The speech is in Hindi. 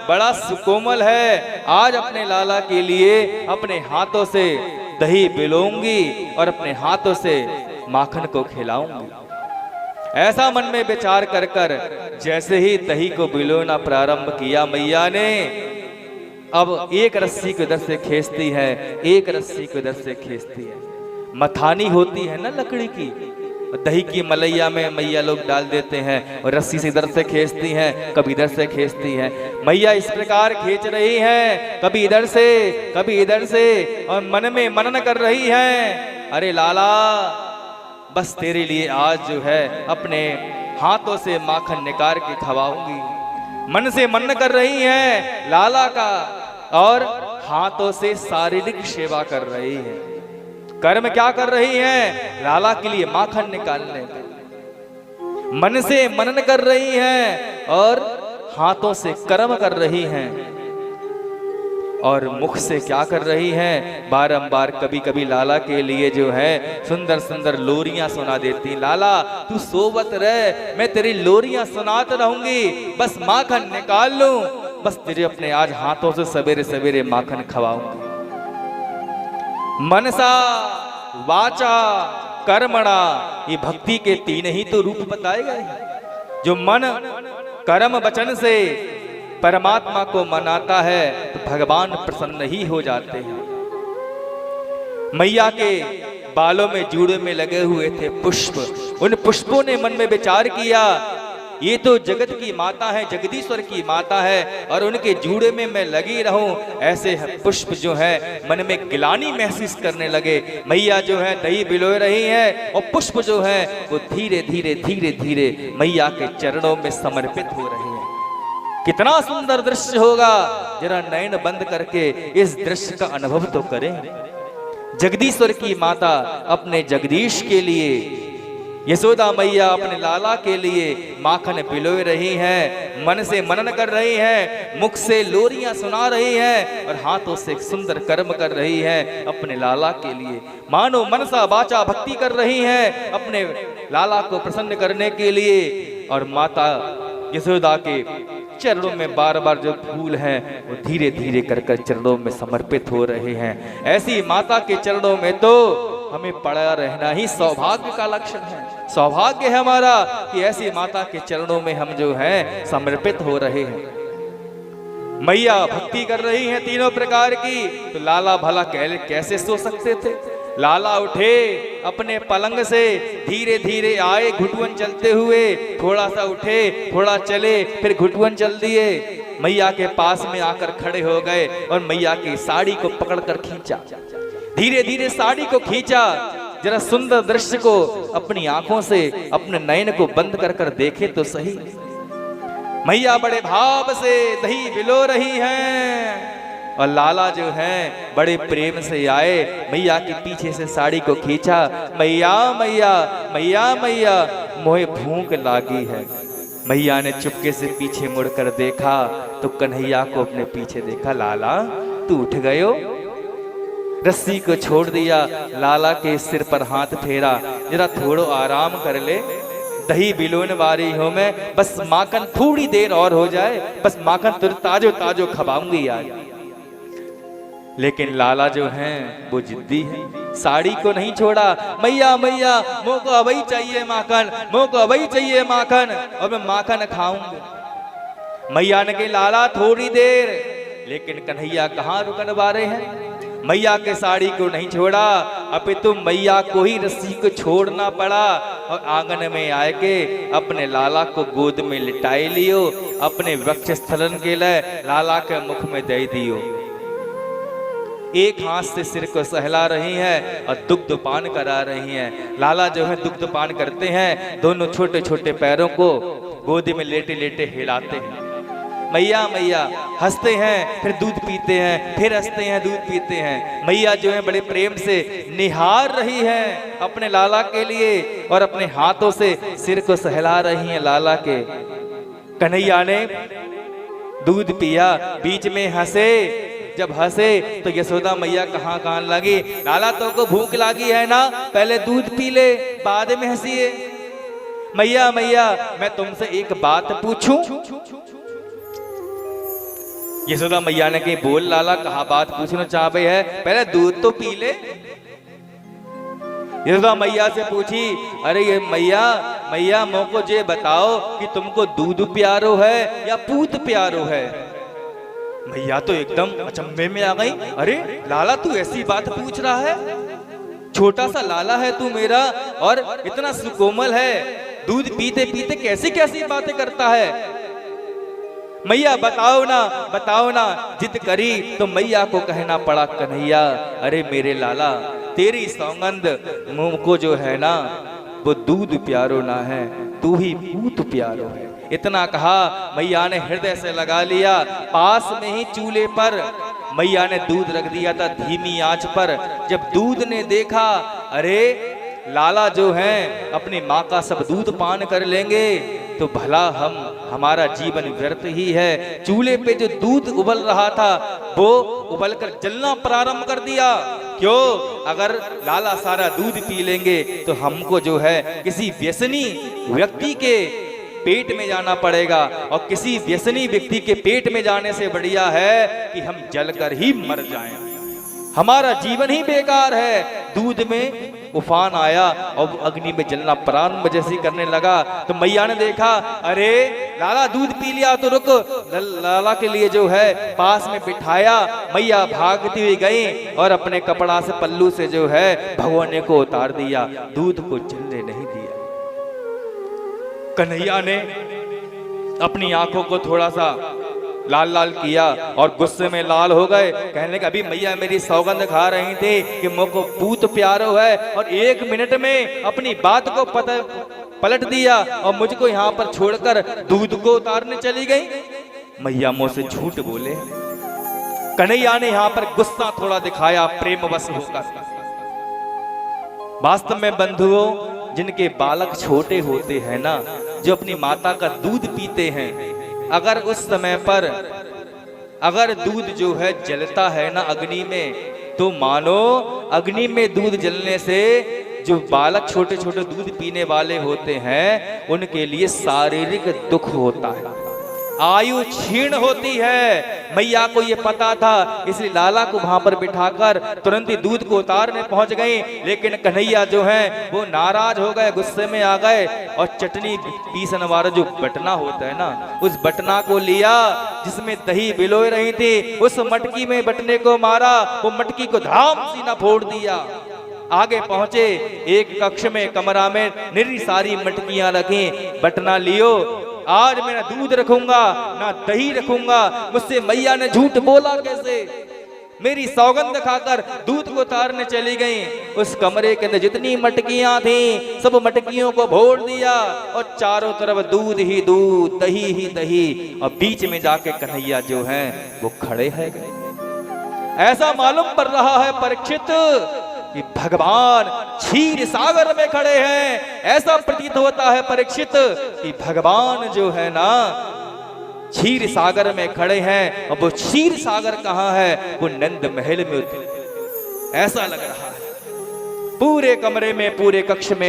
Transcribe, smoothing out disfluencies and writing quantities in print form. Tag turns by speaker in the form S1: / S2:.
S1: बड़ा सुकोमल है। आज अपने लाला के लिए अपने हाथों से दही बिलोंगी और अपने हाथों से माखन को खिलाऊंगी। ऐसा मन में विचार कर कर जैसे ही दही को बिलोना प्रारंभ किया, मैया ने अब एक रस्सी को इधर से खींचती है, एक रस्सी को इधर से खींचती है। मथानी होती है ना लकड़ी की, दही की मलैया में मैया लोग डाल देते हैं और रस्सी से इधर से खींचती हैं, कभी इधर से खींचती हैं। मैया इस प्रकार खींच रही हैं, कभी इधर से कभी इधर से, और मन में मनन कर रही हैं, अरे लाला बस तेरे लिए आज जो है अपने हाथों से माखन निकाल के खवाऊंगी। मन से मन कर रही हैं लाला का और हाथों से शारीरिक सेवा कर रही है। कर्म क्या कर रही हैं? लाला के लिए माखन निकालने का मन से मनन कर रही हैं और हाथों से कर्म कर रही हैं और मुख से क्या कर रही हैं? बारंबार कभी कभी लाला के लिए जो है सुंदर सुंदर लोरियां सुना देती। लाला तू सोवत रह, मैं तेरी लोरियां सुनाते रहूंगी, बस माखन निकाल लूं, बस तेरे अपने आज हाथों से सवेरे सवेरे माखन खवाऊंगी। मनसा वाचा कर्मणा, ये भक्ति के तीन ही तो रूप बताए गए हैं। जो मन कर्म वचन से परमात्मा को मनाता है तो भगवान प्रसन्न ही हो जाते हैं। मैया के बालों में जूड़े में लगे हुए थे पुष्प, उन पुष्पों ने मन में विचार किया ये तो जगत की माता है, जगदीश्वर की माता है और उनके जूड़े में मैं लगी रहूं। ऐसे पुष्प जो है मन में गिलानी महसूस करने लगे। मैया जो है दही बिलो रही है और पुष्प जो है वो धीरे धीरे धीरे धीरे मैया के चरणों में समर्पित हो रहे हैं। कितना सुंदर दृश्य होगा, जरा नयन बंद करके इस दृश्य का अनुभव तो करें। जगदीश्वर की माता अपने जगदीश के लिए, यशोदा मैया अपने लाला के लिए माखन पिलोए रही हैं, मन से मनन कर रही हैं, मुख से लोरियां सुना रही हैं और हाथों से सुंदर कर्म कर रही हैं अपने लाला के लिए। मानो मनसा वाचा भक्ति कर रही हैं अपने लाला को प्रसन्न करने के लिए। और माता यशोदा के चरणों में बार बार जो फूल हैं वो धीरे धीरे कर कर चरणों में समर्पित हो रहे हैं। ऐसी माता के चरणों में तो हमें पड़ा रहना ही सौभाग्य का लक्षण है। सौभाग्य है हमारा कि ऐसी माता के चरणों में हम जो हैं समर्पित हो रहे हैं। मैया भक्ति कर रही हैं तीनों प्रकार की, तो लाला भला कैसे सो सकते थे? लाला उठे अपने पलंग से, धीरे धीरे आए घुटुअन चलते हुए, थोड़ा सा उठे थोड़ा चले फिर घुटुअन चल दिए। मैया के पास में आकर खड़े हो गए और मैया की साड़ी को पकड़कर खींचा, धीरे धीरे साड़ी को खींचा। जरा सुंदर दृश्य को अपनी आंखों से अपने नयन को बंद कर कर देखे तो सही। मैया बड़े भाव से दही बिलो रही हैं और लाला जो हैं बड़े प्रेम से आए, मैया के पीछे से साड़ी को खींचा। मैया मैया मैया मैया मोहे भूख लागी है। मैया ने चुपके से पीछे मुड़कर देखा तो कन्हैया को अपने पीछे देखा। लाला तू उठ गयो? रस्सी को छोड़ दिया, लाला के सिर पर हाथ फेरा, जरा थोड़ो आराम कर ले, दही बिलोन वारी हो मैं, बस माखन थोड़ी देर और हो जाए, बस माखन तुझे ताजो ताजो खवाऊंगी यार। लेकिन लाला जो हैं वो जिद्दी है, साड़ी को नहीं छोड़ा। मैया मैया मोको अबई चाहिए माखन, मोको अबई चाहिए माखन और मैं माखन खाऊंगी। मैया ने कहा लाला थोड़ी देर, लेकिन कन्हैया कहाँ रुकन वारे हैं। मैया के साड़ी को नहीं छोड़ा, अपितु मैया को ही रस्सी को छोड़ना पड़ा और आंगन में आए के अपने लाला को गोद में लिटाए लियो, अपने वक्ष स्थलन के लिए लाला के मुख में दे दियो। एक हाथ से सिर को सहला रही हैं और दुग्ध पान करा रही हैं। लाला जो है दुग्ध पान करते हैं, दोनों छोटे छोटे पैरों को गोद में लेटे लेटे हिलाते हैं। मैया मैया हंसते हैं, फिर दूध पीते हैं, फिर हंसते हैं, दूध पीते हैं। मैया जो है बड़े प्रेम से निहार रही हैं अपने लाला के लिए और अपने हाथों से सिर को सहला रही हैं लाला के। कन्हैया ने दूध पिया, बीच में हंसे, जब हंसे तो यशोदा मैया कहाँ लगी। लाला तो को भूख लगी है ना, पहले दूध पी ले बाद में हंसिए। मैया मैया मैं तुमसे एक बात पूछूं? यशोदा मैया ने कही, बोल लाला, कहा बात पूछना चाहे है, पहले दूध तो पी ले। यशोदा मैया से पूछी, अरे ये मैया मैया मोको जे बताओ कि तुमको दूध प्यारो है या पूत प्यारो है। मैया तो एकदम अचंभे में आ गई, अरे लाला तू ऐसी बात पूछ रहा है, छोटा सा लाला है तू मेरा और इतना सुकोमल है, दूध पीते पीते कैसी कैसी बातें करता है। मैया बताओ ना। जिद करी तो मैया को कहना पड़ा, कन्हैया अरे मेरे लाला, तेरी सौगंध मुंह को जो है ना वो दूध प्यारो ना है, तू ही पूत प्यारो है। इतना कहा मैया ने हृदय से लगा लिया। पास में ही चूल्हे पर मैया ने दूध रख दिया था धीमी आंच पर। जब दूध ने देखा, अरे लाला जो हैं अपनी माँ का सब दूध पान कर लेंगे तो भला हमारा जीवन व्यर्थ ही है। चूल्हे पे जो दूध उबल रहा था वो उबलकर जलना प्रारंभ कर दिया। क्यों? अगर लाला सारा दूध पी लेंगे तो हमको जो है किसी व्यसनी व्यक्ति के पेट में जाना पड़ेगा, और किसी व्यसनी व्यक्ति के पेट में जाने से बढ़िया है कि हम जलकर ही मर जाएं, हमारा जीवन ही बेकार है। दूध में उफान आया और अग्नि में जलना प्रारंभ जैसी करने लगा तो मैया ने देखा, अरे लाला दूध पी लिया तो रुक। लाला के लिए जो है पास में बिठाया। मैया भागती हुई गई और अपने कपड़ा से पल्लू से जो है भगोने को उतार दिया, दूध को जलने नहीं दिया। कन्हैया ने अपनी आंखों को थोड़ा सा लाल लाल किया और गुस्से में लाल हो गए। कहने लगे, अभी मैया मेरी सौगंध खा रही थी कि मुझको पूत प्यारो है, और 1 मिनट में अपनी बात को पलट दिया और मुझको यहाँ पर छोड़कर दूध को उतारने चली गई। मैया मुंह से झूठ बोले। कन्हैया ने यहाँ पर गुस्सा थोड़ा दिखाया प्रेमवश होकर। वास्तव में बंधुओं, जिनके बालक छोटे होते हैं ना, जो अपनी माता का दूध पीते हैं, अगर उस समय पर अगर दूध जो है जलता है ना अग्नि में, तो मानो अग्नि में दूध जलने से जो बालक छोटे छोटे दूध पीने वाले होते हैं उनके लिए शारीरिक दुख होता है, आयु क्षीण होती है। मैया को ये पता था, इसलिए लाला को वहां पर बिठाकर तुरंत ही दूध को उतारने पहुंच गई। लेकिन कन्हैया जो है वो नाराज हो गए, गुस्से में आ गए और चटनी पीसने वाला जो बटना होता है ना, उस बटना को लिया जिसमें दही भिगोई रही थी, उस मटकी में बटने को मारा, वो मटकी को धाम सीना फोड़ दिया। आगे पहुंचे, एक कक्ष में कमरा में निरी सारी मटकियां रखी। बटना लियो, आज मैं दूध रखूंगा ना दही रखूंगा। मुझसे मैया ने झूठ बोला कैसे? मेरी सौगंध खाकर दूध को उतारने चली गई। उस कमरे के अंदर जितनी मटकियां थी सब मटकियों को भोर दिया और चारों तरफ दूध ही दूध, दही ही दही, और बीच में जाके कन्हैया जो हैं वो खड़े हैं। ऐसा मालूम पड़ रहा है परीक्षित कि भगवान क्षीर सागर में खड़े हैं। ऐसा प्रतीत होता है परीक्षित कि भगवान जो है ना क्षीर सागर में खड़े हैं, और वो क्षीर सागर कहाँ है? वो नंद महल में। ऐसा लग रहा है पूरे कमरे में, पूरे कक्ष में